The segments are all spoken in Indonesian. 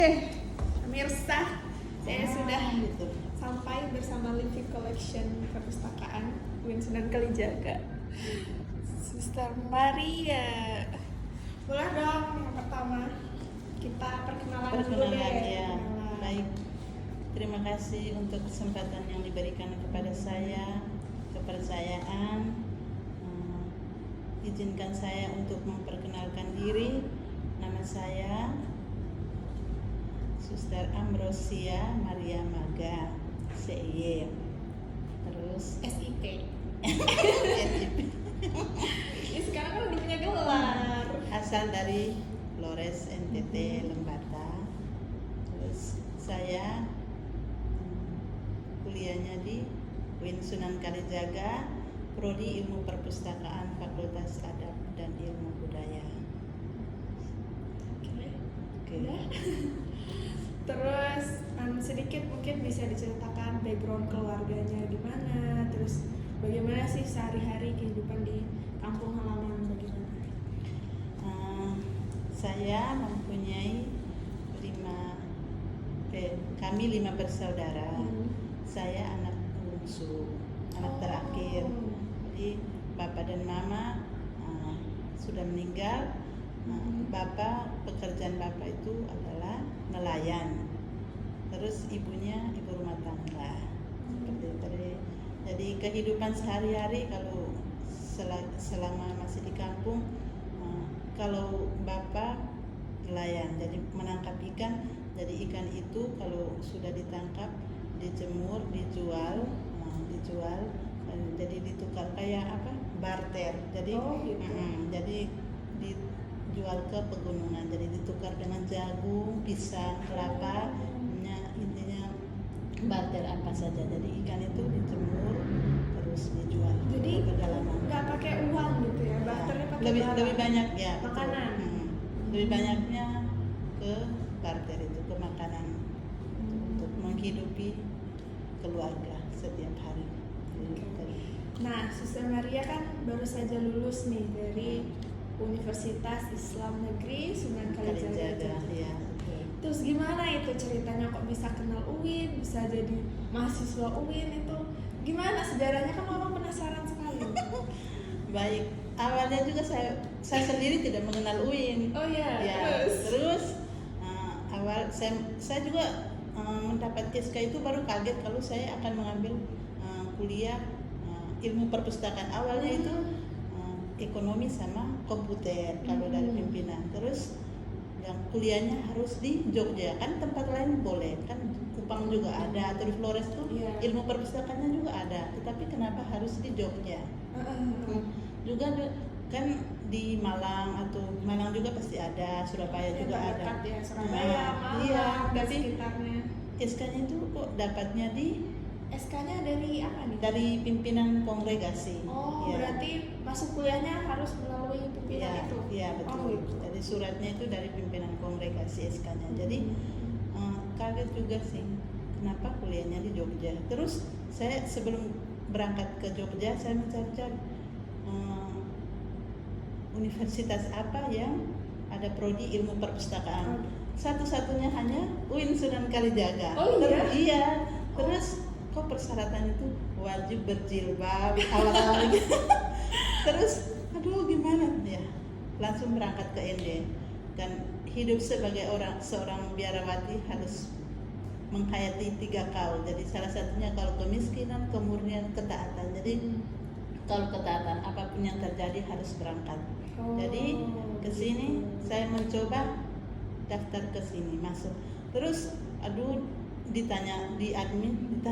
Pemirsa, saya sudah sampai bersama Living Collection Perpustakaan UIN Sunan Kalijaga. Suster Maria, boleh dong yang pertama kita perkenalan dulu deh. Ya. Baik, terima kasih untuk kesempatan yang diberikan kepada saya, kepercayaan. Izinkan saya untuk memperkenalkan diri. Nama saya Suster Ambrosia Maria Maga, CIY. Terus SIP. Ya, sekarang kan udah punya gelar. asal dari Flores NTT Lembata. Terus saya kuliahnya di UIN Sunan Kalijaga, Prodi Ilmu Perpustakaan, Fakultas Adab dan Ilmu Budaya. Oke. Terus sedikit mungkin bisa diceritakan background keluarganya gimana, terus bagaimana sih sehari-hari kehidupan di kampung halaman bagaimana? Saya mempunyai kami 5 bersaudara. Saya anak bungsu, anak terakhir. Jadi bapak dan mama sudah meninggal. Pekerjaan bapak itu adalah nelayan. Terus ibunya ibu rumah tangga. Seperti itu. Jadi kehidupan sehari-hari kalau selama masih di kampung, kalau bapak nelayan, jadi menangkap ikan. Jadi ikan itu kalau sudah ditangkap, dijemur, dijual, jadi ditukar kayak apa? Barter. Jadi jadi dijual ke pegunungan. Jadi ditukar dengan jagung, pisang, kelapa. Intinya barter apa saja. Jadi ikan itu dijemur terus dijual. Jadi kedalaman. nggak pakai uang gitu ya? Barternya pakai Lebih banyak ya. Makanan. Lebih banyaknya ke barter itu, ke makanan untuk menghidupi keluarga setiap hari. Nah, Suster Maria kan baru saja lulus nih dari Universitas Islam Negeri Sunan Kalijaga. Ya. Terus gimana itu ceritanya kok bisa kenal UIN, bisa jadi mahasiswa UIN itu? Gimana sejarahnya, kan orang penasaran sekali. Baik, awalnya juga saya sendiri tidak mengenal UIN. Oh iya. Ya, terus awal saya juga mendapat SK itu baru kaget kalau saya akan mengambil kuliah ilmu perpustakaan. Awalnya itu ekonomi sama komputer kalau dari pimpinan. Terus yang kuliahnya harus di Jogja, kan tempat lain boleh, kan Kupang juga ada, terus Flores tuh ilmu perpustakaannya juga ada, tetapi kenapa harus di Jogja? Juga kan di Malang juga pasti ada, Surabaya juga ada. Ya, Surabaya, Malang, tapi sekitarnya. SK-nya itu kok dapatnya di SK-nya dari apa nih? Dari pimpinan kongregasi. Oh, ya. Berarti masuk kuliahnya harus melalui pimpinan itu? Iya, betul. Oh, gitu. Jadi suratnya itu dari pimpinan kongregasi SK-nya. Jadi kaget juga sih, kenapa kuliahnya di Jogja. Terus saya sebelum berangkat ke Jogja, saya mencari-cari universitas apa yang ada prodi ilmu perpustakaan. Satu-satunya hanya UIN Sunan Kalijaga. Oh iya? Iya. Terus kok persyaratan itu wajib berjilbab awal-awal gitu. Terus aduh gimana ya, langsung berangkat ke ND. Dan hidup sebagai seorang biarawati harus menghayati 3 kaul. Jadi salah satunya kalau kemiskinan, kemurnian, ketaatan. Jadi kalau ketaatan apapun yang terjadi harus berangkat. Jadi ke sini saya mencoba daftar ke sini, masuk. Terus ditanya di admin,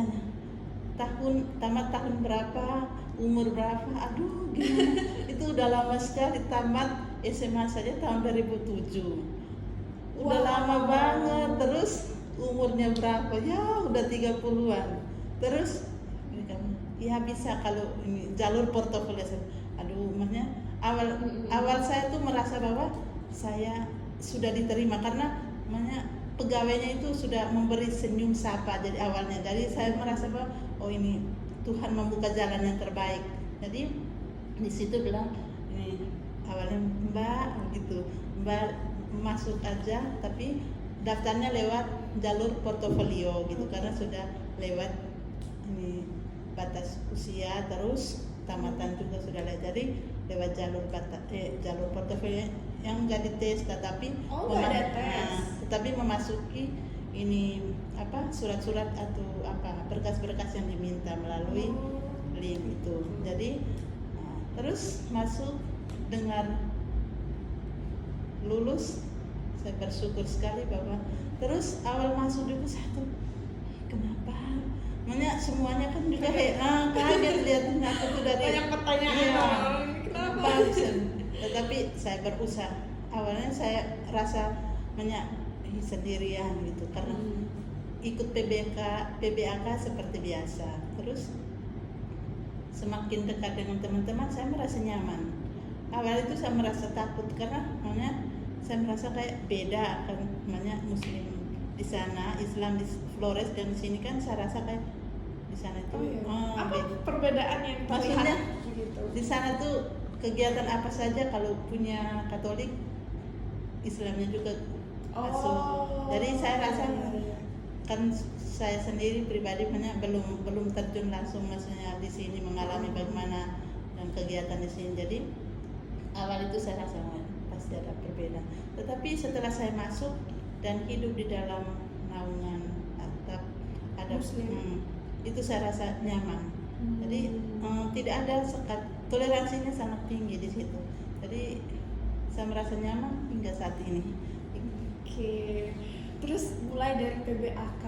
tamat tahun berapa, umur berapa, gimana. Itu udah lama sekali, tamat SMA saja tahun 2007. Udah lama banget. Terus umurnya berapa, ya udah 30-an. Terus ya bisa kalau ini jalur portofolio. Maksudnya awal saya tuh merasa bahwa saya sudah diterima karena pegawainya itu sudah memberi senyum sapa. Jadi awalnya, jadi saya merasa bahwa ini Tuhan membuka jalan yang terbaik. Jadi di situ bilang, ini awalnya Mbak masuk aja, tapi daftarnya lewat jalur portofolio gitu karena sudah lewat ini batas usia, terus tamatan juga sudah lewat, jadi lewat jalur portofolio yang nggak dites tetapi nggak ada tes. tetapi memasuki ini apa surat-surat atau apa berkas-berkas yang diminta melalui link itu. Jadi terus masuk dengan lulus, saya bersyukur sekali bahwa terus awal masuk juga satu kenapa? Makanya semuanya kan juga kayak kaget lihatnya aku tuh dari banyak pertanyaan iya, kenapa? Tetapi saya berusaha. Awalnya saya rasa sendirian gitu karena ikut PBAK seperti biasa. Terus semakin dekat dengan teman-teman saya merasa nyaman. Awal itu saya merasa takut karena saya merasa kayak beda kan, Muslim di sana, Islam di Flores, dan di sini kan saya rasa kayak di sana itu apa perbedaan yang maksudnya gitu? Di sana tuh kegiatan apa saja kalau punya Katolik, Islamnya juga masuk. Jadi saya rasa kan saya sendiri pribadi belum terjun langsung maksudnya di sini mengalami bagaimana dan kegiatan di sini. Jadi awal itu saya rasa pasti ada perbedaan. Tetapi setelah saya masuk dan hidup di dalam naungan atap ada Muslim, itu saya rasa nyaman. Jadi tidak ada sekat, toleransinya sangat tinggi di situ. Jadi saya merasa nyaman hingga saat ini. Oke. Terus mulai dari PBAK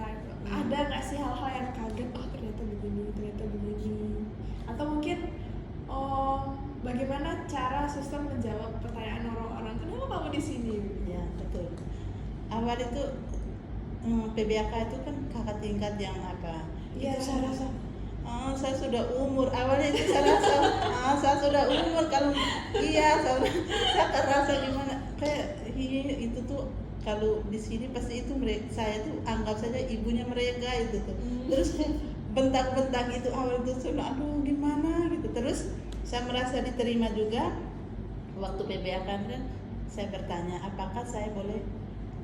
ada nggak sih hal-hal yang kaget? Oh ternyata begini. Atau mungkin bagaimana cara suster menjawab pertanyaan orang-orang, kenapa kamu di sini? Ya betul. Awal itu PBAK itu kan kakak tingkat yang apa? Iya. Itu saya rasa saya sudah umur. Awalnya itu saya rasa saya sudah umur kalau saya kan rasa gimana kayak itu tuh kalau di sini pasti itu saya tuh anggap saja ibunya mereka itu tuh. Terus bentak-bentak itu awal itu sudah aduh gimana gitu. Terus saya merasa diterima juga waktu PBAK kan saya bertanya apakah saya boleh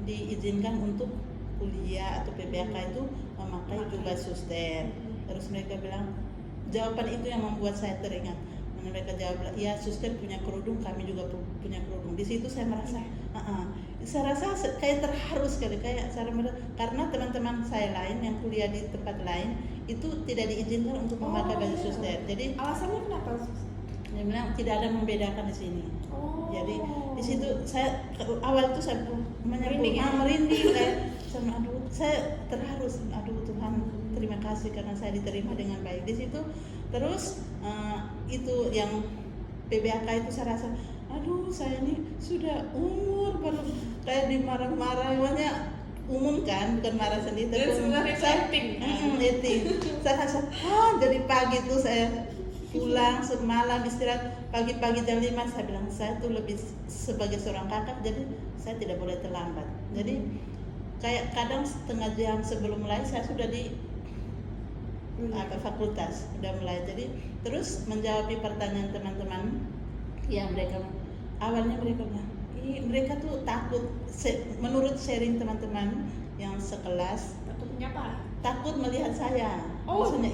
diizinkan untuk kuliah atau PBAK itu memakai jubah suster. Terus mereka bilang jawaban itu yang membuat saya teringat. Mereka jawab ya suster punya kerudung, kami juga punya kerudung. Di situ saya merasa saya rasa kayak terharu sekali kayak karena teman-teman saya lain yang kuliah di tempat lain itu tidak diizinkan untuk memakai baju suster. Jadi alasannya kenapa? Dia bilang tidak ada membedakan di sini. Jadi di situ saya awal itu saya merinding kayak saya terharu, aduh Tuhan terima kasih karena saya diterima dengan baik di situ. Terus itu yang PBAK itu saya rasa aduh saya ini sudah umur baru kayak dimarah-marah, namanya umum kan bukan marah sendiri tapi sebenarnya setting. Saya rasa jadi pagi tuh saya pulang semalam istirahat pagi-pagi jam 5 saya bilang saya tuh lebih sebagai seorang kakak jadi saya tidak boleh terlambat. Jadi kayak kadang setengah jam sebelum mulai saya sudah di fakultas sudah mulai. Jadi terus menjawab pertanyaan teman-teman yang mereka awalnya mereka bilang mereka tuh takut menurut sharing teman-teman yang sekelas takutnya apa? Takut melihat saya. Maksudnya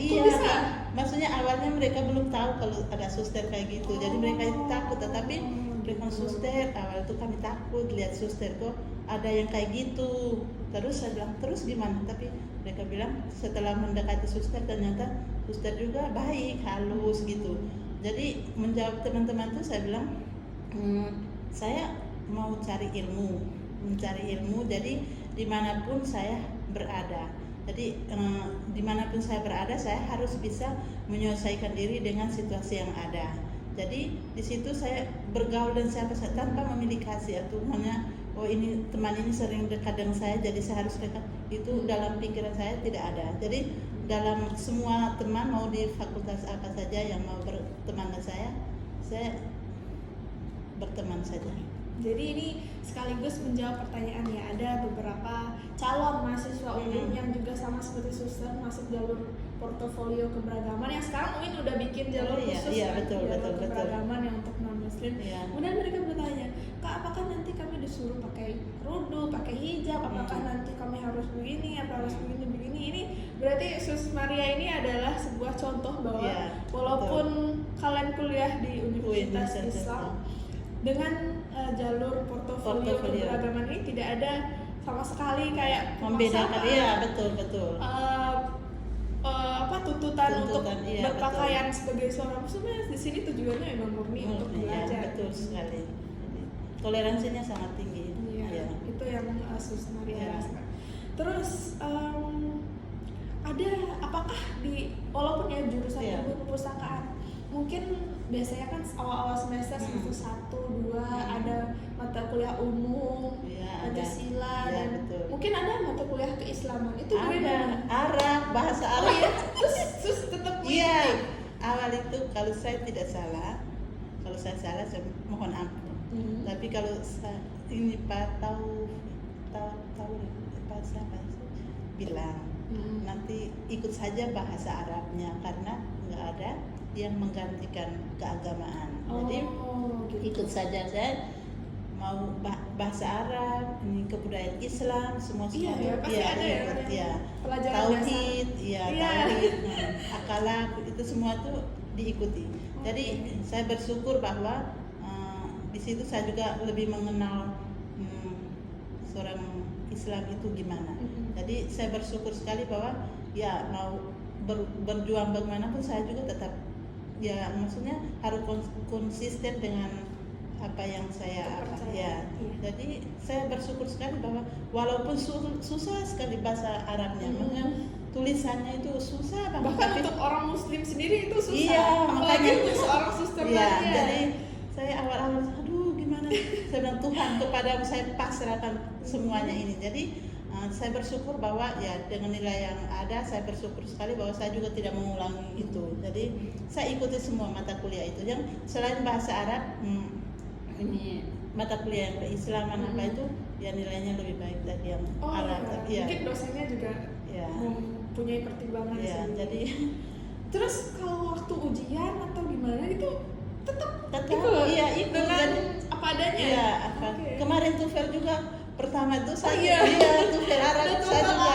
maksudnya awalnya mereka belum tahu kalau ada suster kayak gitu. Jadi mereka itu takut, tetapi mereka suster awal itu kami takut lihat suster kok ada yang kayak gitu. Terus saya bilang terus gimana? Tapi mereka bilang setelah mendekati suster ternyata suster juga baik, halus gitu. Jadi menjawab teman-teman tuh saya bilang saya mau mencari ilmu. Jadi dimanapun saya berada. Jadi dimanapun saya berada, saya harus bisa menyelesaikan diri dengan situasi yang ada. Jadi di situ saya bergaul dan siapa tanpa memiliki kasih atau mana ini teman ini sering dekat dengan saya, jadi saya harus dekat. Itu dalam pikiran saya tidak ada. Jadi dalam semua teman mau di fakultas apa saja yang mau berteman dengan saya berteman saja. Jadi ini sekaligus menjawab pertanyaan ya, ada beberapa calon mahasiswa UIN yang juga sama seperti suster masuk jalur portofolio keberagaman yang sekarang UIN udah bikin jalur khusus betul, keberagaman yang untuk non muslim. Kemudian mereka bertanya, Kak apakah nanti kami disuruh pakai kerudung, pakai hijab, apakah nanti kami harus begini, apa harus begini. Ini berarti Sus Maria ini adalah sebuah contoh bahwa walaupun kalian kuliah di Universitas Islam dengan jalur portofolio keberagaman ini tidak ada sama sekali kayak membedakan. Iya, betul. Tuntutan untuk iya, berpakaian sebagai seorang muslim. Di sini tujuannya memang murni untuk belajar. Betul sekali. Jadi, toleransinya sangat tinggi. Iya. Itu yang Sus Maria rasakan. Terus ada apakah di walaupun ya jurusan ilmu perpustakaan, mungkin biasanya kan awal-awal semester semester 1, 2 ada mata kuliah umum, Pancasila, dan mungkin ada mata kuliah keislaman. Itu ada Arab, bahasa Arab. Oh ya, terus tetap awal itu kalau saya tidak salah, kalau saya salah saya mohon ampun. Tapi kalau ini Pak tahu Pak siapa bilang nanti ikut saja bahasa Arabnya karena nggak ada yang menggantikan keagamaan. Jadi ikut saja, saya mau bahasa Arab, ini kebudayaan Islam, semua pasti ada ya tauhid, tauhid, akhlak, itu semua tuh diikuti. Jadi saya bersyukur bahwa di situ saya juga lebih mengenal seorang Islam itu gimana. Jadi saya bersyukur sekali bahwa ya mau berjuang bagaimanapun saya juga tetap maksudnya harus konsisten dengan apa yang saya Jadi saya bersyukur sekali bahwa walaupun susah sekali bahasa Arabnya, tulisannya itu susah banget. Bahkan untuk orang Muslim sendiri itu susah. Iya, apalagi untuk seorang suster Jadi saya awal-awal aduh gimana? Saya bilang Tuhan kepadamu saya pasrahkan semuanya ini. Jadi saya bersyukur bahwa dengan nilai yang ada, saya bersyukur sekali bahwa saya juga tidak mengulangi itu. Jadi saya ikuti semua mata kuliah itu. Yang selain bahasa Arab, ini mata kuliah yang keislaman apa itu, nilainya lebih baik dari yang Arab. Mungkin dosennya juga mempunyai pertimbangan sih. Jadi terus kalau waktu ujian atau gimana itu tetap ikut dengan apa adanya. Kemarin TOEFL juga pertama itu saya TOEFL Arab saya juga.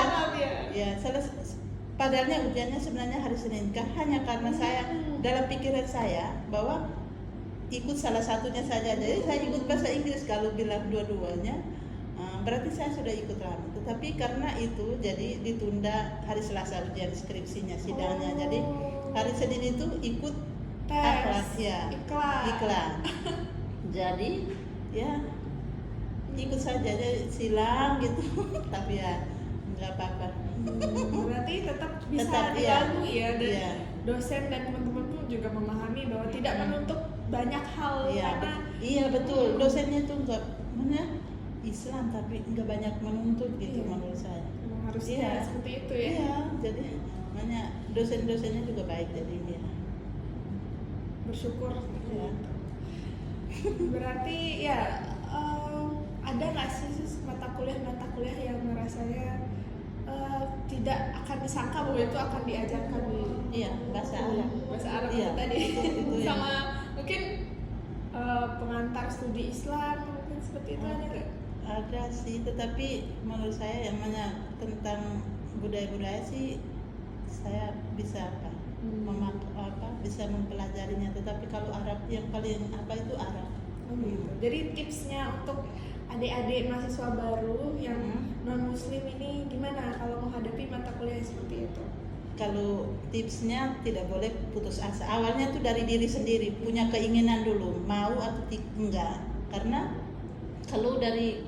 Padahalnya ujiannya sebenarnya hari Senin, hanya karena saya dalam pikiran saya bahwa ikut salah satunya saja. Jadi saya ikut bahasa Inggris, kalau bilang dua-duanya berarti saya sudah ikut lama. Tetapi karena itu jadi ditunda hari Selasa ujian skripsinya, sidangnya. Jadi hari Senin itu ikut iklan. Jadi ikut saja, jadi silang gitu. Tapi nggak apa-apa. Berarti tetap bisa dilalui dan dosen dan teman-teman pun juga memahami bahwa tidak menuntut banyak hal karena betul. Dosennya tuh nggak Islam tapi nggak banyak menuntut gitu menurut saya. Harusnya seperti itu jadi dosen-dosennya juga baik, jadi bersyukur. Berarti ada nggak sih mata kuliah yang rasanya tidak akan disangka bahwa itu akan diajarkan di bahasa Arab itu tadi itu sama mungkin pengantar studi Islam mungkin seperti itu ada nggak? Ada sih, tetapi menurut saya yang tentang budaya-budaya sih saya bisa bisa mempelajarinya, tetapi kalau Arab yang paling itu Arab. Jadi tipsnya untuk adik-adik mahasiswa baru yang non muslim ini gimana kalau menghadapi mata kuliah seperti itu? Kalau tipsnya tidak boleh putus asa. Awalnya tuh dari diri sendiri, punya keinginan dulu, mau atau enggak. Karena kalau dari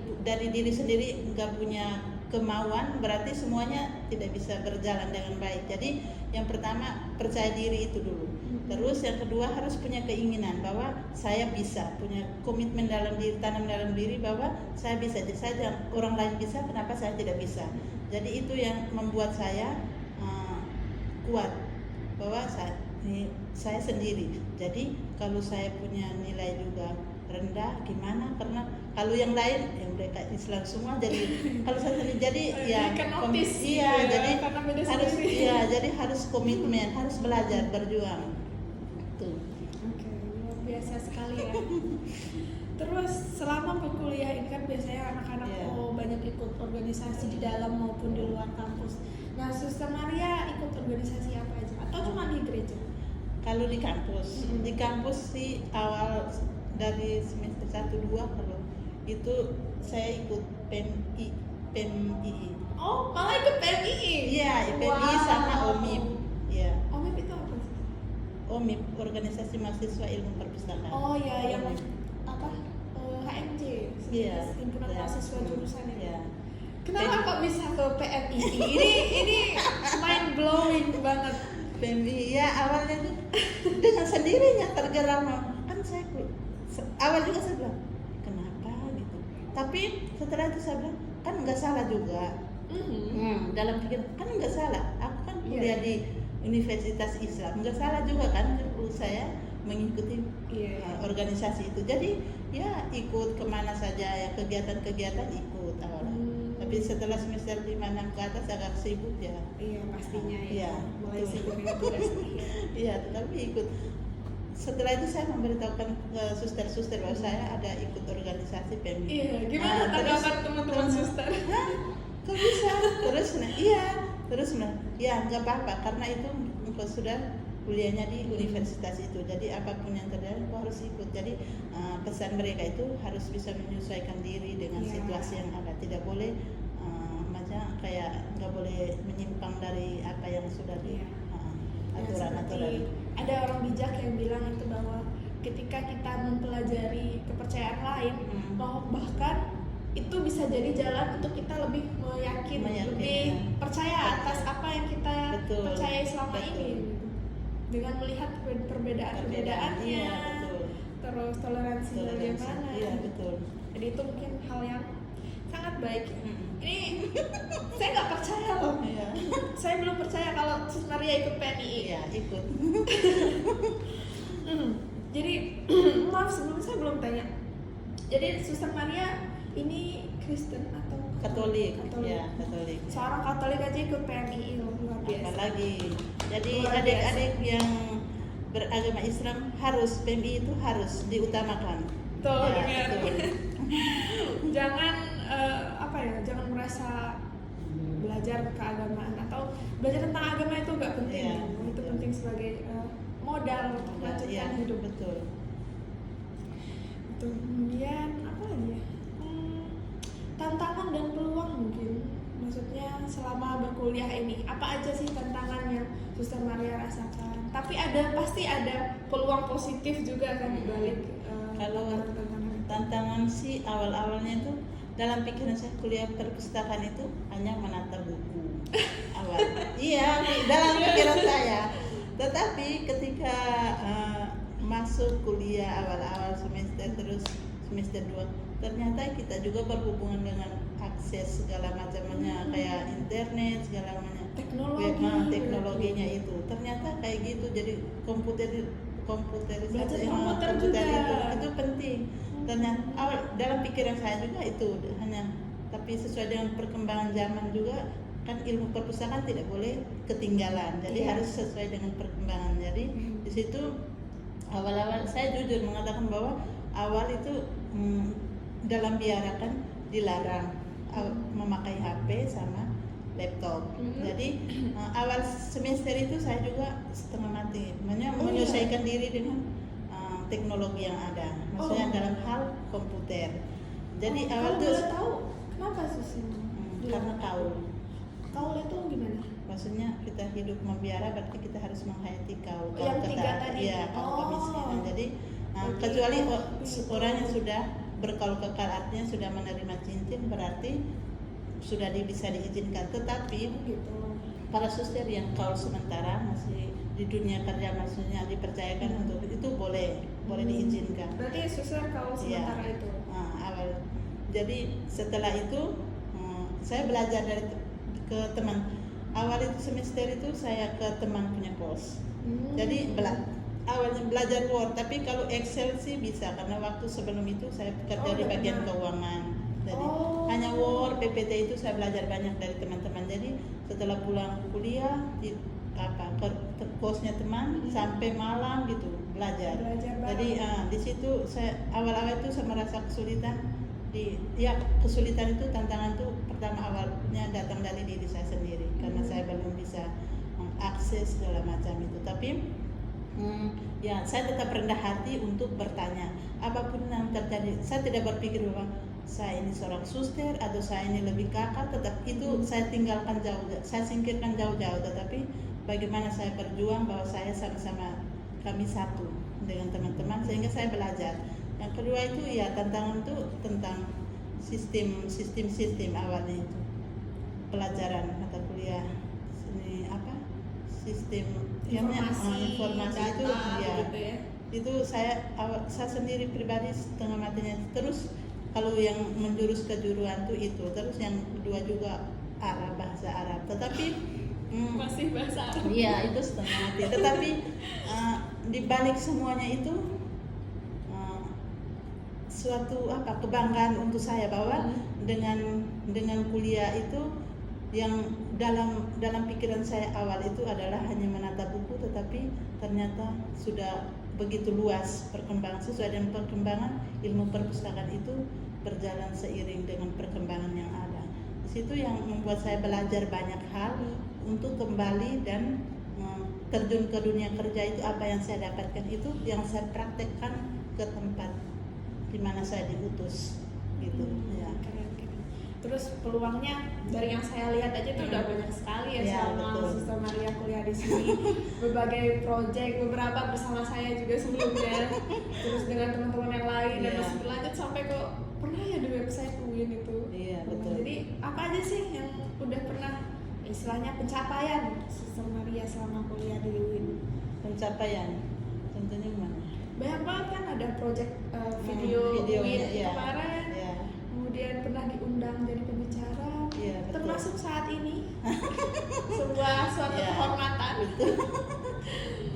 diri sendiri enggak punya kemauan, berarti semuanya tidak bisa berjalan dengan baik. Jadi yang pertama percaya diri itu dulu. Terus yang kedua harus punya keinginan bahwa saya bisa, punya komitmen dalam diri, tanam dalam diri bahwa saya bisa. Jadi saya orang lain bisa, kenapa saya tidak bisa? Jadi itu yang membuat saya kuat bahwa saya sendiri. Jadi kalau saya punya nilai juga rendah gimana, karena kalau yang lain yang mereka Islam semua, jadi kalau saya sendiri jadi jadi harus jadi harus komitmen, harus belajar, berjuang tuh. Luar biasa sekali ya. Terus selama berkuliah ini kan biasanya anak-anak banyak ikut organisasi di dalam maupun di luar kampus. Nah, Suster Maria ikut organisasi apa aja? Atau cuma di gereja? Kalau di kampus sih awal dari semester 1-2 kalau itu saya ikut PMII. Oh, malah ikut PMII? Iya, PMII sama OMIP. Iya. OMIP itu apa sih? OMIP, Organisasi Mahasiswa Ilmu Perpustakaan. Oh ya, yang apa? HMJ, Himpunan Mahasiswa Jurusan itu. Iya. Kenapa kok bisa ke PMII? Ini mind blowing banget. PMII ya awalnya tuh dengan sendirinya tergerak, kan saya awal juga saya bilang kenapa gitu. Tapi setelah itu saya bilang kan nggak salah juga. Dalam pikiran kan nggak salah. Aku kan kuliah di Universitas Islam, nggak salah juga kan saya mengikuti organisasi itu. Jadi ya ikut kemana saja ya, kegiatan-kegiatan ikut awalnya. Tapi setelah semester 5-6 ke atas agak sibuk ya. Iya pastinya ya. Mulai betul. sibuk dengan tugas. Iya, tapi ikut. Setelah itu saya memberitahukan ke suster-suster bahwa saya ada ikut organisasi PMI. Iya, gimana tanggapan teman-teman suster? Kok bisa? Terus ya nggak apa-apa karena itu engkau sudah kuliahnya di universitas itu, jadi apapun yang terjadi engkau harus ikut. Jadi pesan mereka itu harus bisa menyesuaikan diri dengan situasi yang ada, tidak boleh macam kayak nggak boleh menyimpang dari apa yang sudah di aturan-aturan. Ada orang bijak yang bilang itu bahwa ketika kita mempelajari kepercayaan lain, bahkan itu bisa jadi jalan untuk kita lebih lebih percaya atas apa yang kita percayai selama ini, dengan melihat perbedaan-perbedaannya, terus toleransi bagaimana. Iya, betul. Jadi itu mungkin hal yang sangat baik. Ini saya nggak percaya loh. Saya belum percaya kalau Sus Maria ikut PMII. Iya, ikut. Jadi maaf sebelumnya saya belum tanya. Jadi Suster Maria ini Kristen atau Katolik? Ya, Katolik. Seorang Katolik aja ikut PMII loh, luar biasa. Apalagi. Jadi adik-adik yang beragama Islam harus PMI itu harus diutamakan. Tuh, dengar. Jangan jangan merasa belajar keagamaan atau belajar tentang agama itu nggak penting. Itu penting sebagai modal untuk melanjutkan hidup. Betul. Kemudian apa lagi ya? Tantangan dan peluang mungkin. Maksudnya selama berkuliah ini apa aja sih tantangan yang Suster Maria rasakan? Tapi pasti ada peluang positif juga kan di balik kalau tantangan sih awal-awalnya itu dalam pikiran saya kuliah perpustakaan itu hanya menata buku awal. Iya, dalam pikiran saya. Tetapi ketika masuk kuliah awal-awal semester terus semester 2 ternyata kita juga berhubungan dengan akses segala macamnya kayak internet segala macam teknologinya itu ternyata kayak gitu. Jadi komputerisasi komputer itu penting. Ternyata dalam pikiran saya juga itu hanya, tapi sesuai dengan perkembangan zaman juga kan ilmu perpustakaan tidak boleh ketinggalan. Jadi harus sesuai dengan perkembangan. Jadi di situ awal-awal saya jujur mengatakan bahwa awal itu dalam biara kan dilarang memakai HP sama laptop. Jadi awal semester itu saya juga setengah mati, menyelesaikan diri dengan teknologi yang ada, maksudnya dalam hal komputer. Jadi awal itu tahu kenapa sih? Karena kaul itu gimana? Maksudnya kita hidup membiara berarti kita harus menghayati kaul yang tiga tadi. Iya, kaul kemiskinan. Jadi kecuali orang yang sudah berkaul kekal artinya sudah menerima cincin berarti sudah bisa diizinkan. Tetapi para suster yang kaul sementara masih di dunia kerja maksudnya dipercayakan untuk itu boleh diizinkan. Berarti suster kaul sementara itu. Awal. Jadi setelah itu saya belajar ke teman. Awal itu semester itu saya ke teman punya kos. Jadi awalnya belajar Word, tapi kalau Excel sih bisa karena waktu sebelum itu saya kerja di bagian keuangan. Jadi hanya Word, PPT itu saya belajar banyak dari teman-teman. Jadi setelah pulang kuliah ke kosnya teman sampai malam gitu belajar. Belajar Jadi di situ saya awal-awal itu saya merasa kesulitan. Kesulitan itu, tantangan itu pertama awalnya datang dari diri saya sendiri karena saya belum bisa mengakses segala macam itu. Tapi ya saya tetap rendah hati untuk bertanya apapun yang terjadi. Saya tidak berpikir bahwa saya ini seorang suster atau saya ini lebih kakak, tetap itu saya tinggalkan jauh, saya singkirkan jauh-jauh. Tetapi bagaimana saya berjuang bahwa saya sama-sama kami satu dengan teman-teman sehingga saya belajar. Yang kedua itu ya tantangan itu tentang sistem awalnya itu pelajaran mata kuliah ini apa sistem informasi itu ya, gitu ya. Itu saya sendiri pribadi setengah matinya. Terus kalau yang menjurus kejuruan itu terus yang kedua juga bahasa Arab, tetapi masih bahasa Arab. Iya, itu setengah mati. Tetapi di balik semuanya itu suatu kebanggaan untuk saya bahwa dengan kuliah itu yang dalam pikiran saya awal itu adalah hanya menata buku, tetapi ternyata sudah begitu luas perkembangan. Sesuai dengan perkembangan ilmu perpustakaan itu berjalan seiring dengan perkembangan yang ada. Di situ yang membuat saya belajar banyak hal untuk kembali dan terjun ke dunia kerja. Itu apa yang saya dapatkan itu yang saya praktekkan ke tempat di mana saya diutus gitu ya. Keren. Terus peluangnya dari yang saya lihat aja tuh udah banyak sekali ya selama Suster Maria kuliah di sini. Berbagai proyek, beberapa bersama saya juga sebelumnya. Terus dengan teman-teman yang lain dan masih berlanjut sampai ke pernah ya di website UIN itu. Iya, betul. Jadi apa aja sih yang udah pernah istilahnya pencapaian Suster Maria selama kuliah di UIN? Pencapaian tentunya mana? Banyak banget kan, ada project video UIN kemarin. Ya. Kemudian pernah diundang jadi pembicara, Iya, betul. termasuk saat ini suatu kehormatan. Betul.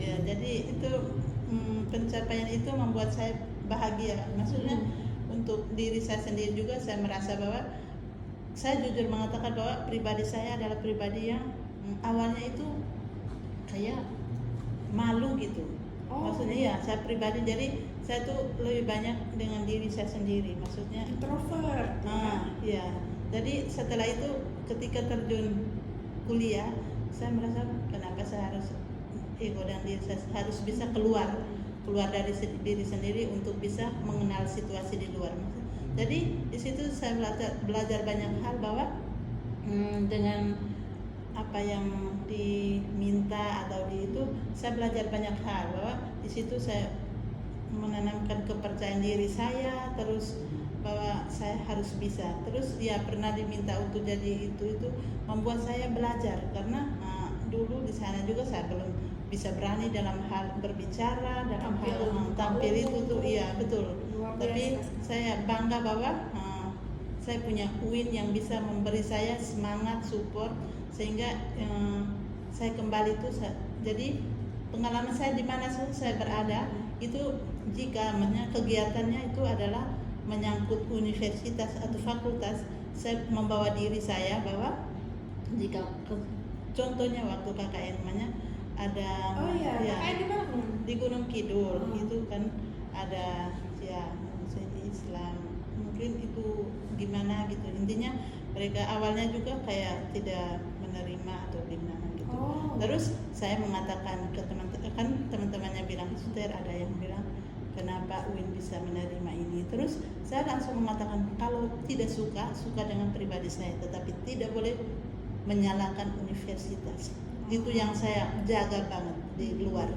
Ya, jadi itu pencapaian itu membuat saya bahagia. Maksudnya untuk diri saya sendiri juga saya merasa bahwa saya jujur mengatakan bahwa pribadi saya adalah pribadi yang awalnya itu kayak malu gitu. Maksudnya ya saya pribadi, jadi saya tuh lebih banyak dengan diri saya sendiri, maksudnya introvert. Ya. Jadi setelah itu ketika terjun kuliah saya merasa kenapa saya harus ego dan diri saya harus bisa keluar dari diri sendiri untuk bisa mengenal situasi di luar. Jadi di situ saya belajar banyak hal bahwa dengan apa yang diminta atau itu saya belajar banyak hal, bahwa di situ saya menanamkan kepercayaan diri saya, terus bahwa saya harus bisa. Terus ya pernah diminta untuk jadi itu membuat saya belajar karena dulu di sana juga saya belum bisa berani dalam hal berbicara, dalam hal tampil itu tuh iya betul. Tapi saya bangga bahwa saya punya UIN yang bisa memberi saya semangat, support, sehingga saya kembali itu jadi pengalaman saya di mana saya berada itu jika kegiatannya itu adalah menyangkut universitas atau fakultas, saya membawa diri saya bahwa jika contohnya waktu KKN ada KKN di mana? Di Gunung Kidul itu kan ada ya Islam, mungkin itu gimana gitu, intinya mereka awalnya juga kayak tidak menerima atau gimana gitu. Terus saya mengatakan ke teman-temannya bilang, Suster, ada yang bilang kenapa UIN bisa menerima ini. Terus saya langsung mengatakan kalau tidak suka dengan pribadi saya, tetapi tidak boleh menyalahkan universitas. Itu yang saya jaga banget di luar.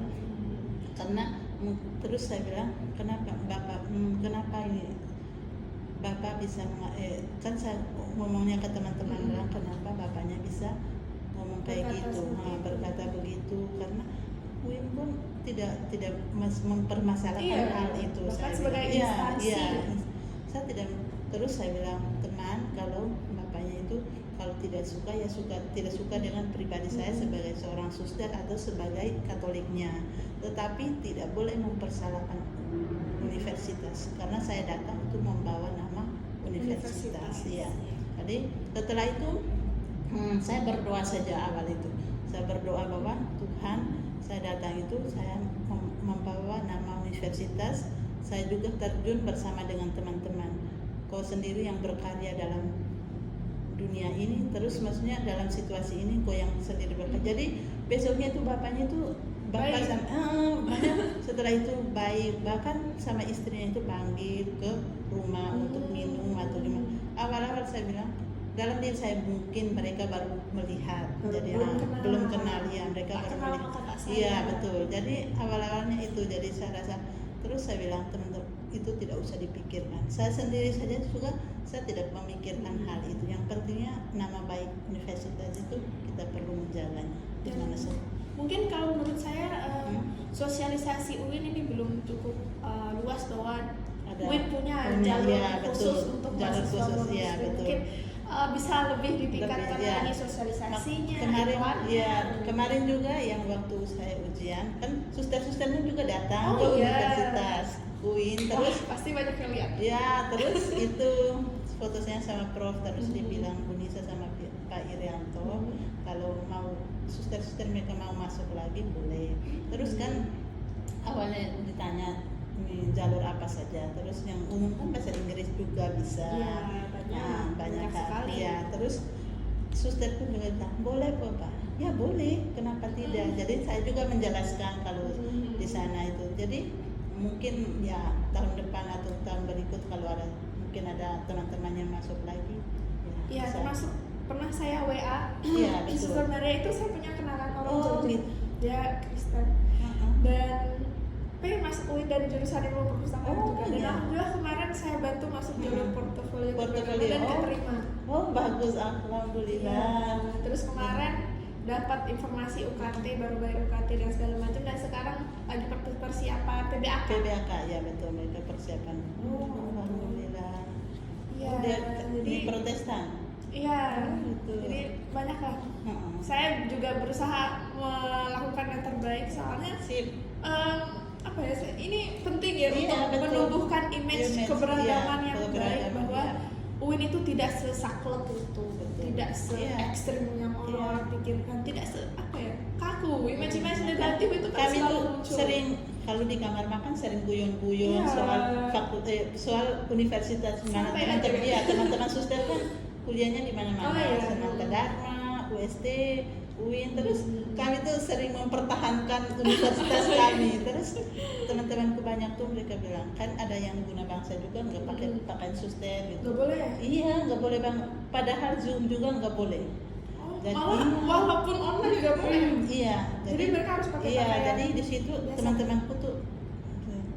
Karena terus saya bilang kenapa ini Bapak bisa kan saya ngomongnya ke teman-teman bilang kenapa bapaknya bisa ngomong kayak berkata begitu, karena UIN pun tidak mempermasalahkan hal itu. Saya sebagai instansi. Saya tidak. Terus saya bilang, teman, kalau bapaknya itu kalau tidak suka ya tidak suka dengan pribadi saya sebagai seorang suster atau sebagai Katoliknya, tetapi tidak boleh mempersalahkan universitas karena saya datang untuk membawa nama universitas. Ya. Jadi setelah itu Saya berdoa saja awal itu. Saya berdoa bahwa Tuhan, saya datang itu saya membawa nama universitas. Saya juga terjun bersama dengan teman-teman. Kau sendiri yang berkarya dalam dunia ini, terus maksudnya dalam situasi ini kau yang sendiri berkarya. Jadi besoknya itu bapaknya itu bapak banyak, setelah itu baik, bahkan sama istrinya itu panggil ke rumah untuk minum atau gimana. Awal-awal saya bilang dalam diri saya mungkin mereka baru melihat, jadi belum kenal ya, mereka baru melihat. Iya betul. Jadi awal-awalnya itu, jadi saya rasa, terus saya bilang teman-teman itu tidak usah dipikirkan. Saya sendiri saja juga saya tidak memikirkan hal itu. Yang pentingnya nama baik universitas itu kita perlu menjaganya. Gimana sih? Mungkin kalau menurut saya sosialisasi UIN ini belum cukup luas bahwa UIN punya jalur khusus untuk mahasiswa bonus. Ya, betul. Mungkin bisa lebih ditingkatkan lagi sosialisasinya. Kemarin juga yang waktu saya ujian kan suster-susternya juga datang ke universitas UIN, terus pasti banyak yang lihat. Ya, terus itu foto saya sama Prof, terus dibilang Bu Nisa sama Pak Irianto kalau mau suster-suster mereka mau masuk lagi boleh. Terus kan awalnya ditanya ini jalur apa saja, terus yang umum kan bahasa Inggris juga bisa. Banyak sekali ya. Terus suster pun juga bilang boleh Pak. Ya boleh, kenapa tidak? Jadi saya juga menjelaskan kalau di sana itu. Jadi mungkin ya tahun depan atau tahun berikut kalau ada mungkin ada teman-teman yang masuk lagi. Ya termasuk pernah saya WA. Iya betul. Sebenarnya itu saya punya kenalan orang Jogja. Gitu. Dia Kristen. Dan pengen masuk UIN dan jurusan ilmu perpustakaan juga. Dan alhamdulillah kemarin saya bantu masuk jalur portofolio dan keterima. Bagus, alhamdulillah. Ya, terus kemarin dapat informasi UKT, baru bayar UKT dan segala macam, dan sekarang lagi persiapan PBAK. Ya betul, mereka persiapan. Alhamdulillah. Iya. Jadi Protestan. Iya. Jadi banyak lah. Saya juga berusaha melakukan yang terbaik soalnya. Apa ya, ini penting ya untuk menumbuhkan image keberagaman yang baik, bahwa UIN itu tidak sesaklek itu, tidak se-ekstrim yang orang pikirkan, tidak kaku. Image negatif itu kan kami selalu tuh muncul. sering kalau di kamar makan sering guyon-guyon soal universitas mana teman-teman suster kan kuliahnya di mana-mana, Sanata Dharma, UST, UIN, terus kami tuh sering mempertahankan universitas kami. Terus teman-temanku banyak tuh mereka bilang kan ada yang guna bangsa juga nggak pakai pakaian suster gitu. Nggak boleh ya? Iya nggak boleh bang. Padahal Zoom juga nggak boleh. Jadi, walaupun online nggak boleh. Iya. Jadi mereka harus pakai pakaian. Iya. Jadi di situ teman-temanku tuh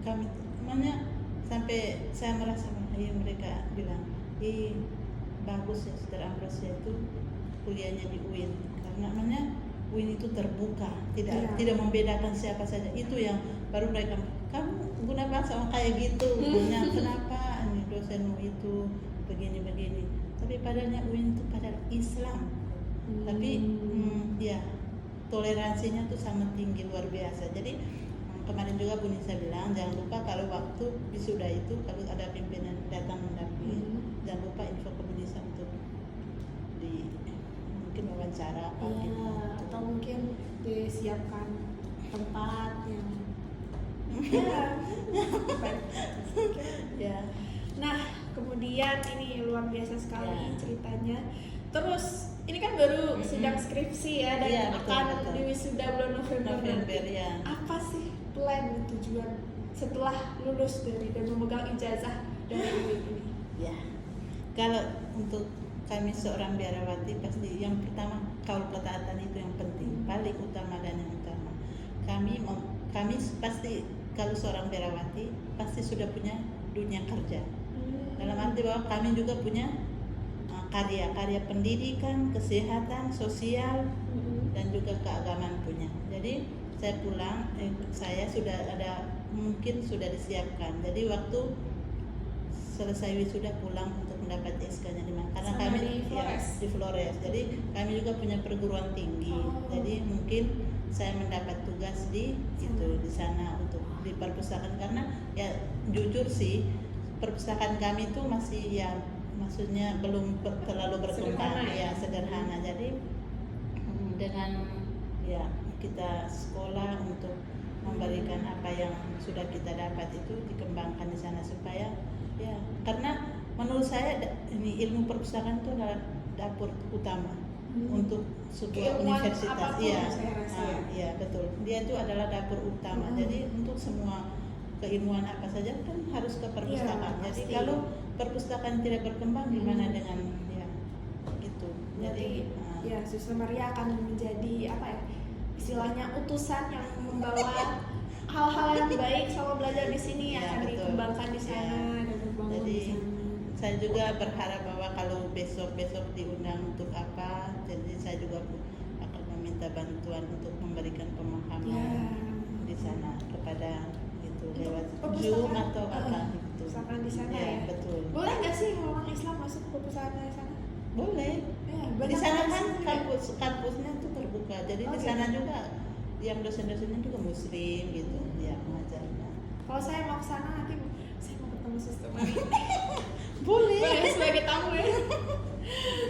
kami namanya sampai saya merasa mereka bilang bagus ya Saudara Ambrosia itu kuliahnya di UIN. Namanya UIN itu terbuka, tidak membedakan siapa saja. Itu yang baru mereka, kamu guna bahasa kayak gitu, punya kenapa ini dosen itu begini. Tapi padahal UIN itu padahal Islam. Tapi toleransinya tuh sangat tinggi, luar biasa. Jadi kemarin juga Bu Nisa bilang jangan lupa kalau waktu wisuda itu kalau ada pimpinan datang mendampingi, jangan lupa info ke Bu Nisa untuk mungkin wawancara gitu. Atau mungkin disiapkan tempat yang Nah kemudian ini luar biasa sekali ceritanya. Terus ini kan baru sidang skripsi ya, dan akan di wisuda bulan November ya. Apa sih plan tujuan setelah lulus dan memegang ijazah dari UIN ini? Ya, kalau untuk kami seorang biarawati pasti yang pertama kaul ketaatan itu yang penting, paling utama dan yang utama. Kami pasti kalau seorang biarawati pasti sudah punya dunia kerja. Dalam arti bahwa kami juga punya karya pendidikan, kesehatan, sosial dan juga keagamaan punya. Jadi saya pulang, saya sudah ada mungkin sudah disiapkan. Jadi waktu selesai wisuda pulang untuk mendapat SK-nya di mana? Karena kami di Flores. Jadi kami juga punya perguruan tinggi. Jadi mungkin saya mendapat tugas di sana untuk di perpustakaan, karena ya jujur sih perpustakaan kami itu masih maksudnya belum terlalu berkembang, Sederhana, ya sederhana. Jadi dengan ya kita sekolah untuk memberikan apa yang sudah kita dapat itu dikembangkan di sana supaya ya, karena menurut saya ini ilmu perpustakaan itu adalah dapur utama untuk sebuah Keilmuan universitas. apapun, Iya, saya rasa. iya betul. Dia itu adalah dapur utama. Jadi untuk semua keilmuan apa saja kan harus ke perpustakaan. Iya, Jadi pasti. kalau perpustakaan tidak berkembang gimana dengan ya gitu. Jadi ya Suster Maria akan menjadi apa ya, istilahnya utusan yang membawa hal-hal yang baik selama belajar di sini yang Ya, akan betul. dikembangkan di sana Ya. dan dibangun Jadi di sana. saya juga berharap bahwa kalau besok-besok diundang untuk apa, jadi saya juga akan meminta bantuan untuk memberikan pemahaman Ya. di sana kepada itu Untuk lewat perpustakaan, Zoom atau apa gitu. perpustakaan di sana Ya, ya. betul. Boleh nggak sih orang Islam masuk ke perpustakaan di sana? Boleh. Ya, Di banyak sana orang kan Islam ya. kampusnya tuh terbuka. Jadi di Oke. sana juga yang dosen-dosennya juga muslim gitu, ya mengajarnya. Kalau saya mau ke sana nanti saya mau ketemu Suster Maria. Boleh. Boleh sebagai tamu ya.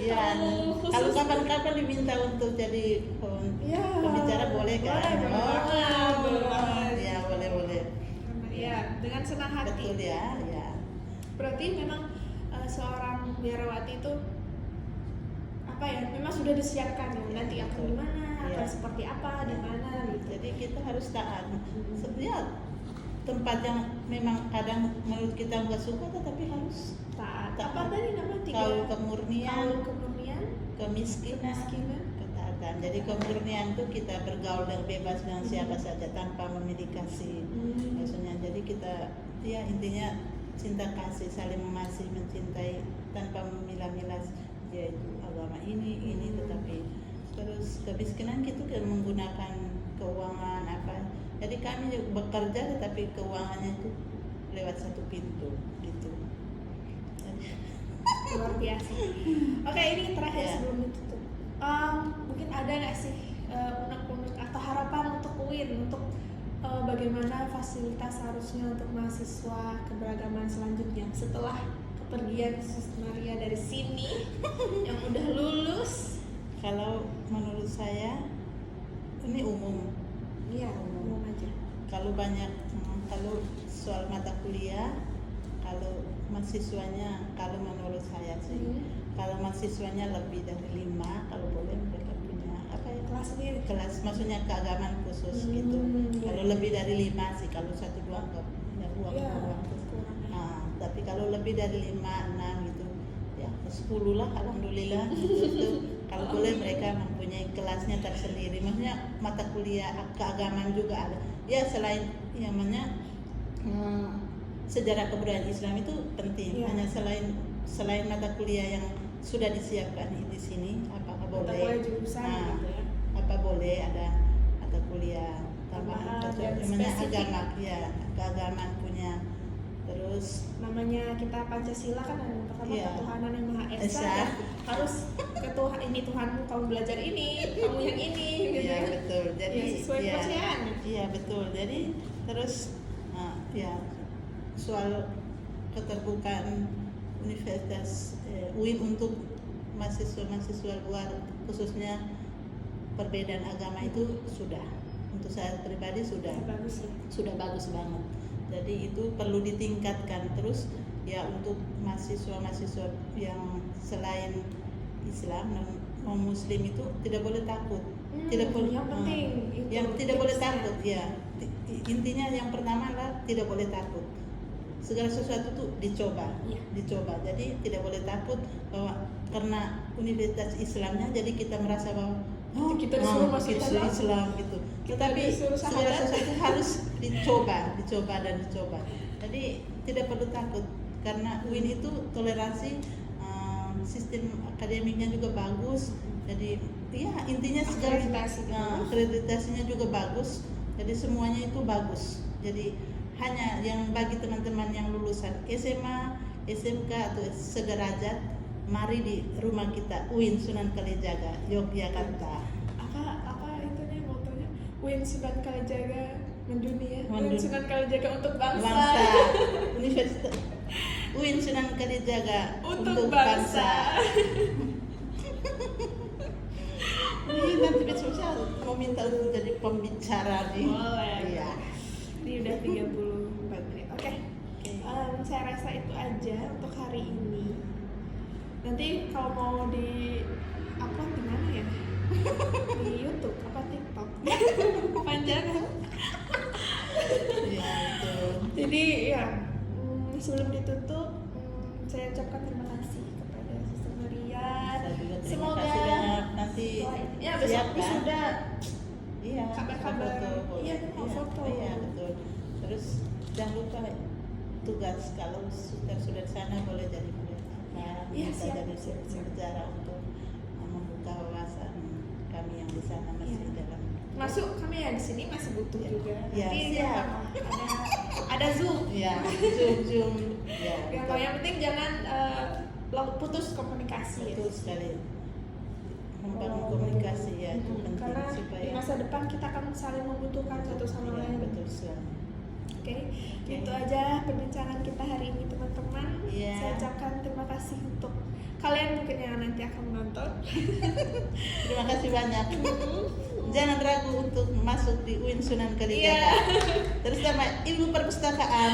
Ya, Tamu kalau khusus. kapan-kapan diminta untuk jadi Ya. pembicara boleh kan? Boleh banget, boleh banget. Ya boleh. Ya, dengan senang hati. Betul ya, ya. Berarti memang seorang biarawati itu apa ya? Memang sudah disiapkan ya. Nanti akan Betul. di mana, akan Iya. seperti apa, di mana gitu. Jadi kita harus taat. Ya, tempat yang memang kadang menurut kita nggak suka tetapi harus Taat. taat. Apa tadi nama tiga? Kalau kemurnian, Kaul kemurnian, kemiskinan, kemiskinan. ketaatan. Jadi kemurnian itu kita bergaul dengan bebas dengan siapa saja tanpa memiliki kasih. Maksudnya jadi kita ya intinya cinta kasih, saling mengasihi, mencintai tanpa memilah-milah yaitu agama ini tetapi terus kemiskinan kita kan menggunakan keuangan apa. Jadi kami juga bekerja tetapi keuangannya itu lewat satu pintu gitu. Luar biasa. Oke, ini terakhir Ya. sebelum ditutup. Mungkin ada nggak sih unek-unek atau harapan untuk UIN untuk bagaimana fasilitas harusnya untuk mahasiswa keberagaman selanjutnya setelah kepergian Suster Maria dari sini yang udah lulus? Kalau menurut saya ini umum. Iya, umum aja. Kalau kalau soal mata kuliah, kalau mahasiswanya, kalau menurut saya sih, kalau mahasiswanya lebih dari 5, kalau boleh mereka punya apa ya, Kelas sendiri. kelas, maksudnya keagamaan khusus gitu. Kalau lebih dari 5 sih, kalau 1-2 enggak punya uang. Iya, Uang. Nah, tapi kalau lebih dari 5, 6 gitu, ya 10 lah, alhamdulillah gitu. Kalau boleh mereka mempunyai kelasnya tersendiri, maksudnya mata kuliah keagamaan juga ada. Ya selain yang namanya sejarah kebudayaan Islam itu penting. Iya. Hanya selain mata kuliah yang sudah disiapkan di sini, apakah Mata boleh? kuliah jurusan Nah, gitu ya. apa boleh ada mata kuliah tambahan Tambahan dan namanya spesifik. agama, ya keagamaan punya. Terus Namanya kita Pancasila kan ada pertama Iya. ketuhanan yang Maha Esa. Esa. Dan harus ini Tuhanmu, kamu belajar ini, kamu yang ini gitu. iya betul. Jadi Ya, sesuai ya, kepercayaan. iya betul. Jadi terus ya soal keterbukaan Universitas UIN untuk mahasiswa luar khususnya perbedaan agama itu sudah, untuk saya pribadi sudah Bagus ya. bagus banget. Jadi itu perlu ditingkatkan terus ya untuk mahasiswa yang selain Islam non Muslim itu tidak boleh takut. Tidak boleh yang penting itu yang tidak boleh tipsnya. takut ya. Intinya yang pertama adalah tidak boleh takut. Segala sesuatu tuh dicoba. Iya. Dicoba. Jadi tidak boleh takut bahwa karena universitas Islamnya jadi kita merasa bahwa Kita disuruh masuk kita Islam. Islam gitu. Kita Tetapi disuruh segala syahadat. sesuatu harus dicoba. Jadi tidak perlu takut karena UIN itu toleransi, sistem akademiknya juga bagus. Jadi ya intinya segala akreditasinya juga bagus. Jadi semuanya itu bagus. Jadi hanya yang bagi teman-teman yang lulusan SMA, SMK atau sederajat, mari di rumah kita UIN Sunan Kalijaga, Yogyakarta. Apa itu nih motonya? UIN Sunan Kalijaga mendunia. Mendunia. UIN Sunan Kalijaga untuk bangsa. Bangsa Universitas UIN Sunan Kalijaga untuk bangsa. Ini nanti besok saya mau minta untuk jadi pembicara nih. Boleh. Iya. Ini udah 34 menit. Oke. Saya rasa itu aja untuk hari ini. Nanti kalau mau di upload di mana ya? Di YouTube apa TikTok? Kepanjangan. Iya itu. Jadi ya sebelum ditutup saya ucapkan terima kasih kepada Suster Maria. Saya juga terima Semoga kasih banyak. Nanti ya besok siap, kan? sudah Iya, kabar-kabar. foto. Iya, mau foto. Iya, betul. Terus jangan lupa tugas kalau sudah di sana boleh jadi apa? Iya, bisa siap. jadi sejarah untuk membuka wawasan kami yang di sana masih Iya. dalam. Masuk kami ya di sini masih butuh Iya. juga. Iya, Nanti siap. ada Zoom. Iya, zoom. Ya, Ya, betul. yang penting jangan putus komunikasi. Betul sekali. Membangun komunikasi ya itu penting Karena supaya di masa depan kita akan saling membutuhkan satu sama Iya, lain. betul sekali. Oke, itu aja perbincangan kita hari ini teman-teman. Iya. Saya ucapkan terima kasih untuk kalian mungkin yang nanti akan menonton. Terima kasih banyak. Jangan ragu untuk masuk di UIN Sunan Kalijaga. Iya. Terus sama Ibu Perpustakaan.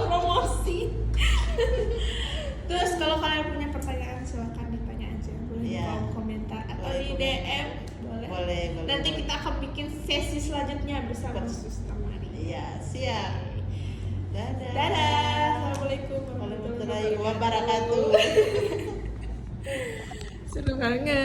Promosi. Terus kalau kalian punya pertanyaan silakan ditanya aja, boleh di Iya. kolom komentar atau Boleh di komen. DM, boleh. Boleh. Nanti kita akan bikin sesi selanjutnya bersama Betul. Suster Maria. Iya, siap. Dadah. Dadah. Assalamualaikum Warahmatullahi wabarakatuh. Seru banget.